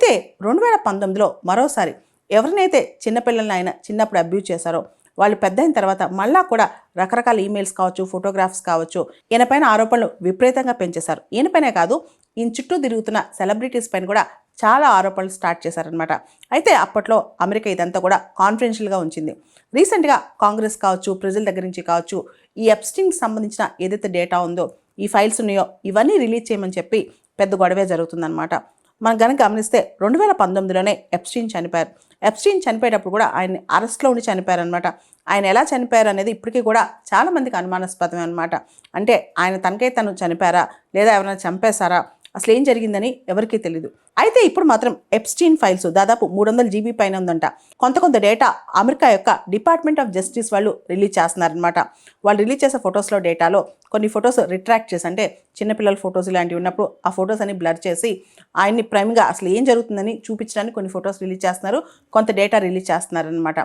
అయితే 2019లో మరోసారి ఎవరినైతే చిన్నపిల్లల్ని ఆయన చిన్నప్పుడు అబ్యూజ్ చేశారో వాళ్ళు పెద్ద అయిన తర్వాత మళ్ళా కూడా రకరకాల ఈమెయిల్స్ కావచ్చు, ఫోటోగ్రాఫ్స్ కావచ్చు, ఈయనపైన ఆరోపణలు విపరీతంగా పెంచేశారు. ఈయనపైనే కాదు, ఈయన చుట్టూ తిరుగుతున్న సెలబ్రిటీస్ పైన కూడా చాలా ఆరోపణలు స్టార్ట్ చేశారనమాట. అయితే అప్పట్లో అమెరికా ఇదంతా కూడా కాన్ఫిడెన్షియల్గా ఉంచింది. రీసెంట్గా కాంగ్రెస్ కావచ్చు, ప్రజల దగ్గర నుంచి కావచ్చు, ఈ ఎప్స్టీన్కి సంబంధించిన ఏదైతే డేటా ఉందో, ఈ ఫైల్స్ ఉన్నాయో ఇవన్నీ రిలీజ్ చేయమని చెప్పి పెద్ద గొడవే జరుగుతుందన్నమాట. మనం కనుక గమనిస్తే 2019లోనే ఎప్స్టీన్ చనిపోయారు. ఎప్స్టీన్ చనిపోయేటప్పుడు కూడా ఆయన్ని అరెస్ట్లో ఉండి చనిపోయారనమాట. ఆయన ఎలా చనిపోయారు అనేది ఇప్పటికీ కూడా చాలామందికి అనుమానాస్పదమే అనమాట. అంటే ఆయన తనకై తను చనిపోయారా, లేదా ఎవరైనా చంపేశారా, అసలు ఏం జరిగిందని ఎవరికీ తెలియదు. అయితే ఇప్పుడు మాత్రం ఎప్స్టీన్ ఫైల్స్ దాదాపు 300 GB పైన ఉందంట. కొంత డేటా అమెరికా యొక్క డిపార్ట్మెంట్ ఆఫ్ జస్టిస్ వాళ్ళు రిలీజ్ చేస్తున్నారనమాట. వాళ్ళు రిలీజ్ చేసే ఫొటోస్లో డేటాలో కొన్ని ఫొటోస్ రిట్రాక్ట్ చేసి, అంటే చిన్నపిల్లల ఫొటోస్ ఇలాంటివి ఉన్నప్పుడు ఆ ఫొటోస్ అని బ్లర్ చేసి ఆయన్ని ప్రైమ్గా అసలు ఏం జరుగుతుందని చూపించడానికి కొన్ని ఫొటోస్ రిలీజ్ చేస్తున్నారు, కొంత డేటా రిలీజ్ చేస్తున్నారనమాట.